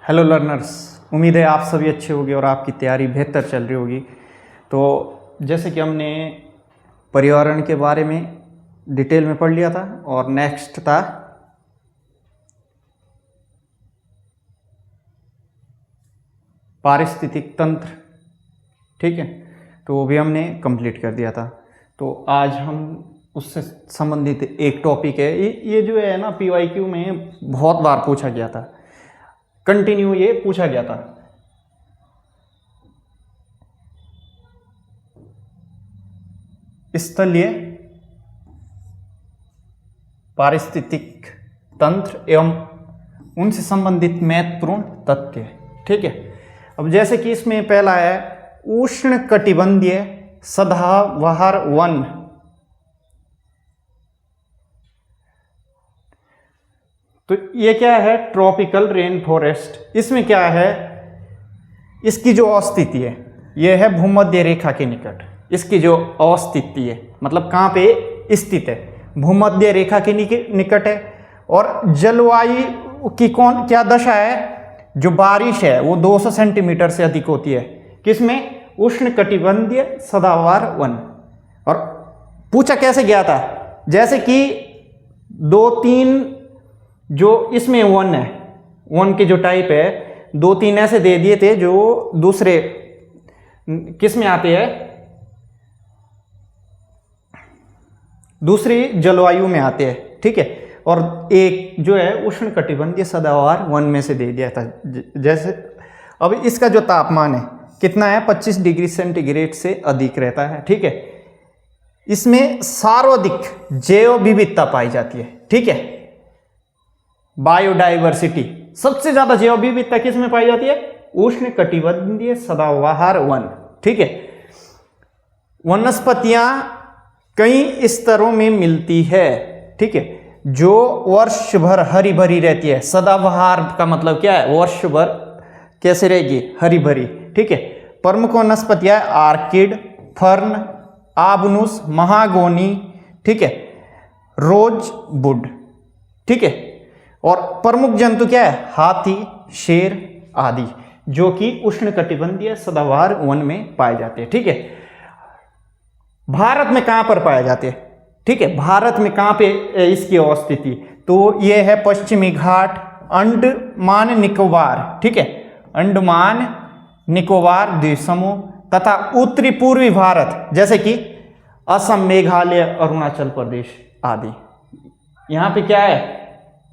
Hello learners, उम्मीद है आप सभी अच्छे होंगे और आपकी तैयारी बेहतर चल रही होगी। तो जैसे कि हमने पर्यावरण के बारे में डिटेल में पढ़ लिया था और नेक्स्ट था पारिस्थितिक तंत्र, ठीक है। तो वो भी हमने कंप्लीट कर दिया था। तो आज हम उससे संबंधित एक टॉपिक है, ये जो है ना पीवाईक्यू में बहुत बार पूछा गया था, कंटिन्यू ये पूछा गया था। स्थलीय पारिस्थितिक तंत्र एवं उनसे संबंधित महत्वपूर्ण तथ्य, ठीक है। अब जैसे कि इसमें पहला है उष्णकटिबंधीय सदाबहार वन। तो ये क्या है? Tropical rain forest. इसमें क्या है? इसकी जो अवस्थिति है ये है भूमध्य रेखा के निकट। इसकी जो अवस्थिति है मतलब कहाँ पे स्थित है? भूमध्य रेखा के निकट है। और जलवायु की क्या दशा है? जो बारिश है वो 200 सेंटीमीटर से अधिक होती है। किसमें? उष्णकटिबंधीय सदाबहार वन। और पूछा कैसे गया था? जैसे कि 2-3 जो इसमें वन है, वन के जो टाइप है 2-3 ऐसे दे दिए थे जो दूसरे किस में आते हैं, दूसरी जलवायु में आते हैं, ठीक है। और एक जो है उष्णकटिबंधीय सदाबहार वन में से दे दिया था। जैसे अब इसका जो तापमान है कितना है? 25 डिग्री सेंटीग्रेड से अधिक रहता है, ठीक है। इसमें सर्वाधिक जैव विविधता पाई जाती है, ठीक है। बायोडाइवर्सिटी, सबसे ज्यादा जैव विविधता किस में पाई जाती है? उष्णकटिबंधीय सदाबहार वन, ठीक है। वनस्पतियां कई स्तरों में मिलती है, ठीक है, जो वर्ष भर हरी भरी रहती है। सदाबहार का मतलब क्या है? वर्ष भर कैसे रहेगी? हरी भरी, ठीक है। प्रमुख वनस्पतियां आर्किड, फर्न, आबनूस, महागोनी, ठीक है, रोजवुड, ठीक है। और प्रमुख जंतु क्या है? हाथी, शेर आदि, जो कि उष्णकटिबंधीय सदाबहार वन में पाए जाते हैं, ठीक है। भारत में कहां पर पाए जाते हैं? ठीक है, भारत में कहां पे इसकी अवस्थिति? तो यह है पश्चिमी घाट, अंडमान निकोबार, ठीक है, अंडमान निकोबार द्वीप समूह तथा उत्तरी पूर्वी भारत जैसे कि असम, मेघालय, अरुणाचल प्रदेश आदि। यहां पे क्या है?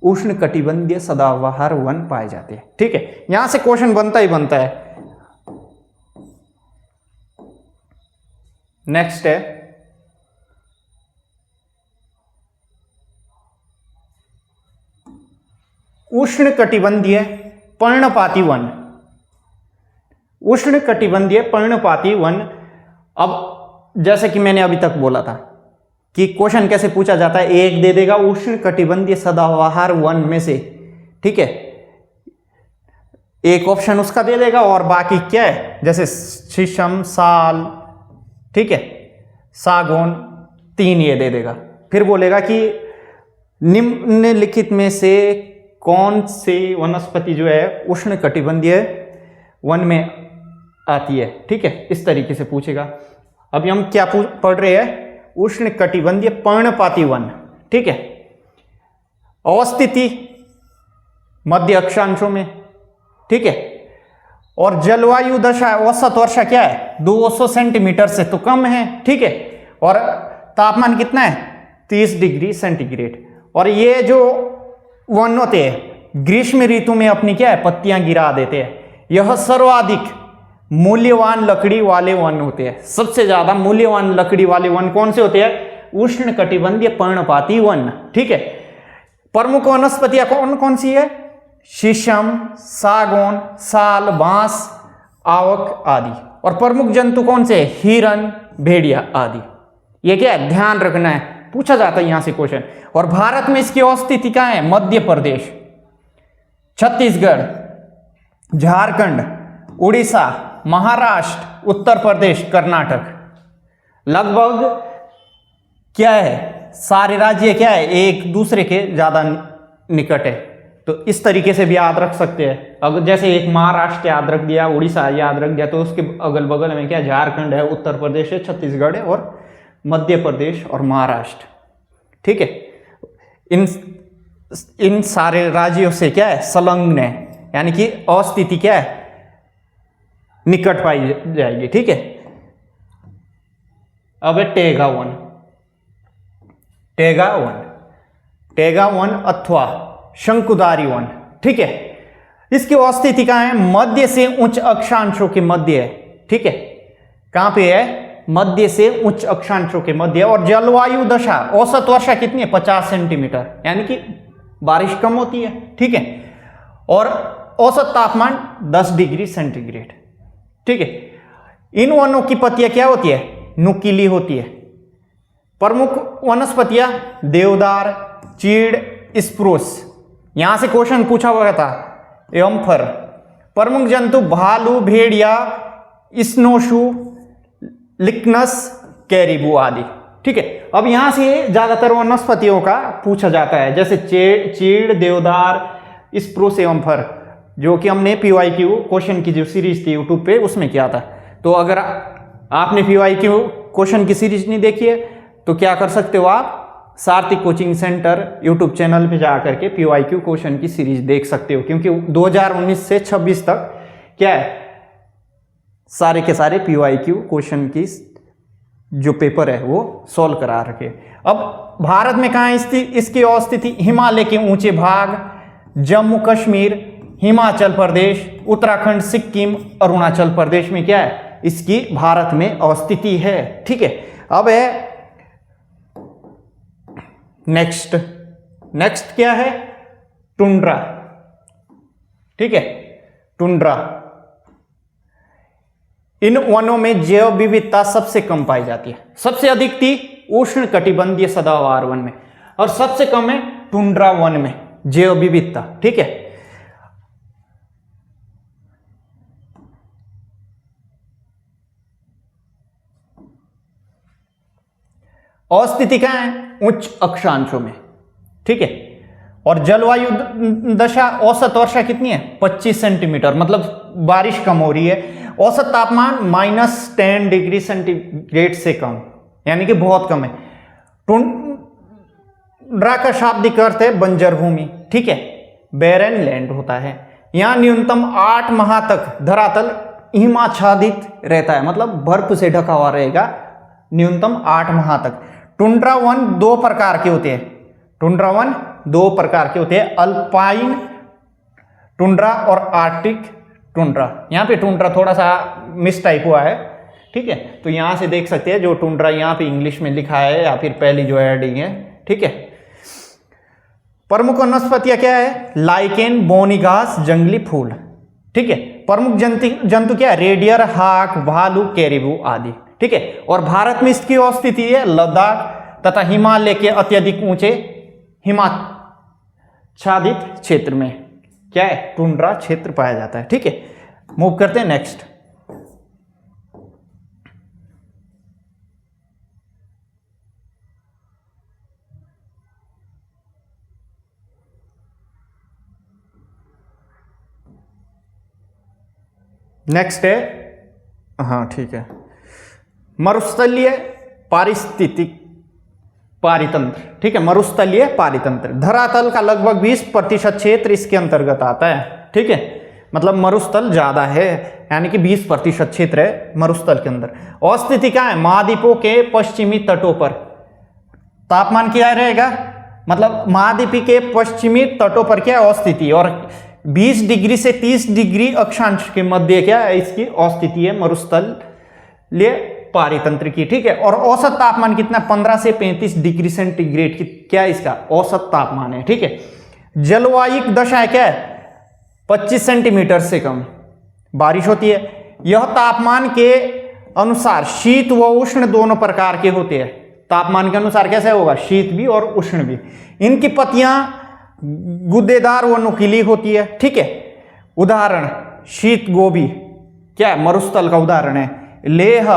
उष्णकटिबंधीय सदाबहार वन पाए जाते हैं, ठीक है। यहां से क्वेश्चन बनता ही बनता है। नेक्स्ट है उष्णकटिबंधीय पर्णपाती वन। उष्णकटिबंधीय पर्णपाती वन। अब जैसे कि मैंने अभी तक बोला था कि क्वेश्चन कैसे पूछा जाता है, एक दे देगा उष्णकटिबंधीय सदाबहार वन में से, ठीक है, एक ऑप्शन उसका दे देगा और बाकी क्या है? जैसे शीशम, साल, ठीक है, सागौन, 3 ये दे देगा। फिर बोलेगा कि निम्नलिखित में से कौन सी वनस्पति जो है उष्णकटिबंधीय वन में आती है, ठीक है। इस तरीके से पूछेगा। अभी हम क्या पढ़ रहे हैं? उष्णकटिबंधीय पर्णपाती वन, ठीक है। अवस्थिति मध्य अक्षांशों में, ठीक है। और जलवायु दशा औसत वर्षा क्या है? 200 सेंटीमीटर से तो कम है, ठीक है। और तापमान कितना है? 30 डिग्री सेंटीग्रेड। और ये जो वन होते हैं ग्रीष्म ऋतु में अपनी क्या है? पत्तियां गिरा देते हैं। यह सर्वाधिक मूल्यवान लकड़ी वाले वन होते हैं। सबसे ज्यादा मूल्यवान लकड़ी वाले वन कौन से होते हैं? उष्णकटिबंधीय पर्णपाती वन, ठीक है। प्रमुख वनस्पतियां कौन कौन सी है? शीशम, सागौन, साल, बांस, आवक आदि। और प्रमुख जंतु कौन से? हिरन, भेड़िया आदि। ये क्या है? ध्यान रखना है, पूछा जाता है यहां से क्वेश्चन। और भारत में इसकी अवस्थिति कहां है? मध्य प्रदेश, छत्तीसगढ़, झारखंड, उड़ीसा, महाराष्ट्र, उत्तर प्रदेश, कर्नाटक। लगभग क्या है? सारे राज्य क्या है? एक दूसरे के ज्यादा निकट है, तो इस तरीके से भी याद रख सकते हैं। अगर जैसे एक महाराष्ट्र याद रख दिया, उड़ीसा याद रख दिया, तो उसके अगल बगल में क्या झारखंड है, उत्तर प्रदेश है, छत्तीसगढ़ है और मध्य प्रदेश और महाराष्ट्र। ठीक है, इन सारे राज्यों से क्या है, संलग्न है, यानी कि अस्थिति क्या है, निकट पाई जाएगी। ठीक है, अब है Tega one. Tega one, Tega one अथवा शंकुधारी वन। ठीक है, इसकी अस्थिति कहां है, मध्य से उच्च अक्षांशों के मध्य है। ठीक है, कहां पे है, मध्य से उच्च अक्षांशों के मध्य। और जलवायु दशा, औसत वर्षा कितनी है, 50 सेंटीमीटर, यानी कि बारिश कम होती है। ठीक है, और औसत तापमान 10 डिग्री सेंटीग्रेड। ठीक है, इन वनों की पत्तियां क्या होती है, नुकीली होती है। प्रमुख वनस्पतियां देवदार, चीड़, स्प्रूस, यहां से क्वेश्चन पूछा हुआ था, एवं फर। प्रमुख जंतु भालू, भेड़िया, स्नोशू, लिक्नस, कैरिबू आदि। ठीक है, अब यहां से ज्यादातर वनस्पतियों का पूछा जाता है, जैसे चीड़, देवदार, स्प्रूस एवं फर, जो कि हमने PYQ क्वेश्चन की जो सीरीज थी यूट्यूब पे उसमें किया था। तो अगर आपने PYQ क्वेश्चन की सीरीज नहीं देखी है तो क्या कर सकते हो, आप सार्थक कोचिंग सेंटर यूट्यूब चैनल पे जाकर के PYQ क्वेश्चन की सीरीज देख सकते हो, क्योंकि 2019 से 26 तक क्या है, सारे के सारे PYQ क्वेश्चन की जो पेपर है वो सॉल्व करा रखे। अब भारत में कहाँ इसकी अवस्थिति, हिमालय के ऊंचे भाग, जम्मू कश्मीर, हिमाचल प्रदेश, उत्तराखंड, सिक्किम, अरुणाचल प्रदेश में क्या है, इसकी भारत में अवस्थिति है। ठीक है, अब है नेक्स्ट क्या है, टुंड्रा। ठीक है, टुंड्रा, इन वनों में जैव विविधता सबसे कम पाई जाती है। सबसे अधिक थी उष्ण कटिबंधीय सदाबहार वन में, और सबसे कम है टुंड्रा वन में जैव विविधता। ठीक है, अवस्थिति क्या है, उच्च अक्षांशों में। ठीक है, और जलवायु दशा, औसत वर्षा कितनी है, 25 सेंटीमीटर, मतलब बारिश कम हो रही है। औसत तापमान -10 डिग्री सेंटीग्रेड से कम, यानी कि बहुत कम है। टुंड्रा का शाब्दिक अर्थ है बंजर भूमि। ठीक है, बैरन लैंड होता है। यहां न्यूनतम 8 माह तक धरातल हिमाच्छादित रहता है, मतलब बर्फ से ढका हुआ रहेगा न्यूनतम 8 माह तक। टुंड्रा वन 2 प्रकार के होते हैं। टुंड्रा वन 2 प्रकार के होते हैं, अल्पाइन टुंड्रा और आर्टिक टुंड्रा। यहाँ पे टुंड्रा थोड़ा सा मिस टाइप हुआ है। ठीक है, तो यहाँ से देख सकते हैं जो टुंड्रा यहाँ पे इंग्लिश में लिखा है या फिर पहली जो हेडिंग है। ठीक है, प्रमुख वनस्पतियां क्या है, लाइकेन, बोनी घास, जंगली फूल। ठीक है, प्रमुख जंतु क्या है, रेडियर, हाक, भालू, कैरिबू आदि। ठीक है, और भारत में इसकी अवस्थिति है लद्दाख तथा हिमालय के अत्यधिक ऊंचे हिमाच्छादित क्षेत्र में क्या है, टुंड्रा क्षेत्र पाया जाता है। ठीक है, मूव करते हैं नेक्स्ट। नेक्स्ट है, हाँ ठीक है, मरुस्थलीय पारिस्थितिक पारितंत्र। ठीक है, मरुस्थलीय पारितंत्र, धरातल का लगभग 20% क्षेत्र इसके अंतर्गत आता है। ठीक है, मतलब मरुस्थल ज्यादा है, यानी कि 20% क्षेत्र है मरुस्थल के अंदर। अवस्थिति क्या है, महाद्वीपों के पश्चिमी तटों पर। तापमान क्या रहेगा, मतलब महाद्वीपी के पश्चिमी तटों पर क्या अवस्थिति, और 20 डिग्री से 30 डिग्री अक्षांश के मध्य क्या है इसकी अवस्थिति है मरुस्थलीय पारितंत्र की। ठीक है, और औसत तापमान कितना, 15 से 35 डिग्री सेंटीग्रेड की क्या इसका औसत तापमान है। ठीक है, जलवायु दशा क्या है, 25 सेंटीमीटर से कम बारिश होती है। यह तापमान के अनुसार शीत व उष्ण दोनों प्रकार के होते हैं। तापमान के अनुसार कैसे होगा, शीत भी और उष्ण भी। इनकी पत्तियां गुद्देदार व नुकीली होती है। ठीक है, उदाहरण शीत गोभी क्या है, मरुस्थल का उदाहरण है। लेह,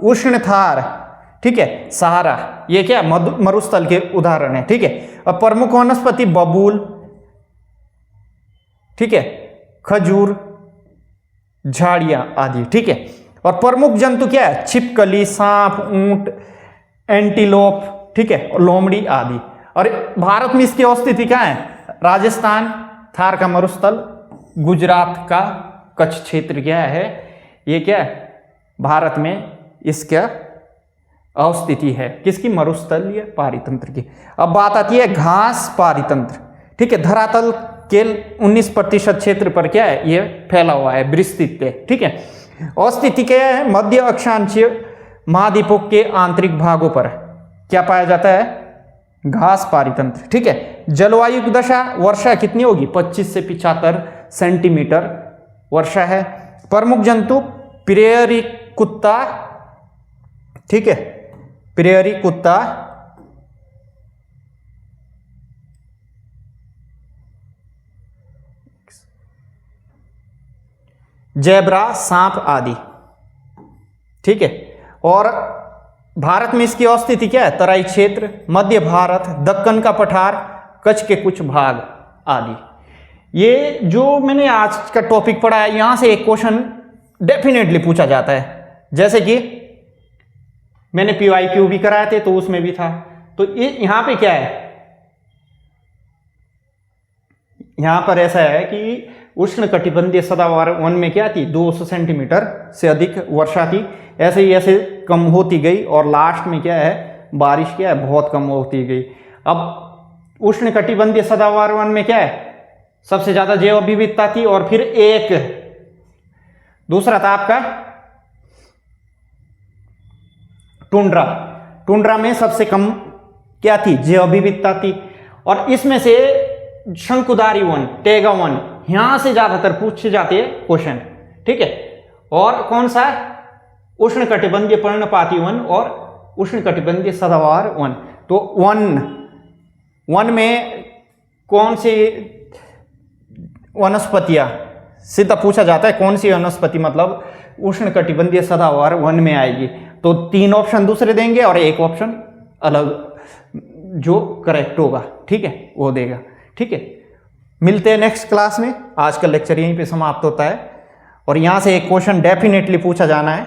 उष्ण थार, ठीक है, सहारा, ये क्या मरुस्थल के उदाहरण है। ठीक है, अब प्रमुख वनस्पति बबूल, ठीक है, खजूर, झाड़ियां आदि, ठीक है। और प्रमुख जंतु क्या है? छिपकली, सांप, ऊंट, एंटीलोप, ठीक है, और लोमड़ी आदि। और भारत में इसकी अवस्थिति क्या है? राजस्थान, थार का मरुस्थल, गुजरात का कच्छ क्षेत्र क्या है, ये क्या है भारत में इसका अवस्थिति है। किसकी? मरुस्थलीय पारितंत्र की। अब बात आती है घास पारितंत्र, ठीक है। धरातल के 19% क्षेत्र पर क्या है ये फैला हुआ है, विस्तृत है, ठीक है। अवस्थिति क्या है? मध्य अक्षांशीय महाद्वीपों के आंतरिक भागों पर क्या पाया जाता है? घास पारितंत्र, ठीक है। जलवायु की दशा, वर्षा कितनी होगी? 25 से 75 सेंटीमीटर वर्षा है। प्रमुख जंतु प्रेयरी कुत्ता, ठीक है, प्रेयरी कुत्ता, जेब्रा, सांप आदि, ठीक है। और भारत में इसकी अवस्थिति क्या है? तराई क्षेत्र, मध्य भारत, दक्कन का पठार, कच्छ के कुछ भाग आदि। ये जो मैंने आज का टॉपिक पढ़ा है, यहां से एक क्वेश्चन डेफिनेटली पूछा जाता है। जैसे कि मैंने PYQ भी कराए थे तो उसमें भी था। तो ये यहां पे क्या है, यहां पर ऐसा है कि उष्ण कटिबंधीय सदाबहार वन में क्या थी? 200 सेंटीमीटर से अधिक वर्षा थी। ऐसे ही ऐसे कम होती गई और लास्ट में क्या है, बारिश क्या है, बहुत कम होती गई। अब उष्ण कटिबंधीय सदाबहार वन में क्या है? सबसे ज्यादा जैव विविधता थी। और फिर एक दूसरा था आपका टुंड्रा। टुंड्रा में सबसे कम क्या थी? जैव विविधता थी। और इसमें से शंकुधारी वन, टैगा वन, यहां से ज्यादातर पूछे जाते हैं क्वेश्चन, ठीक है। और कौन सा? उष्ण कटिबंधीय पर्णपाती वन और उष्ण कटिबंधीय सदाबहार वन। तो वन में कौन सी वनस्पतियां सीधा पूछा जाता है, कौन सी वनस्पति मतलब उष्ण कटिबंधीय सदाबहार वन में आएगी? तो 3 ऑप्शन दूसरे देंगे और एक ऑप्शन अलग जो करेक्ट होगा, ठीक है, वो देगा, ठीक है। मिलते हैं नेक्स्ट क्लास में। आज का लेक्चर यहीं पे समाप्त होता है और यहां से एक क्वेश्चन डेफिनेटली पूछा जाना है।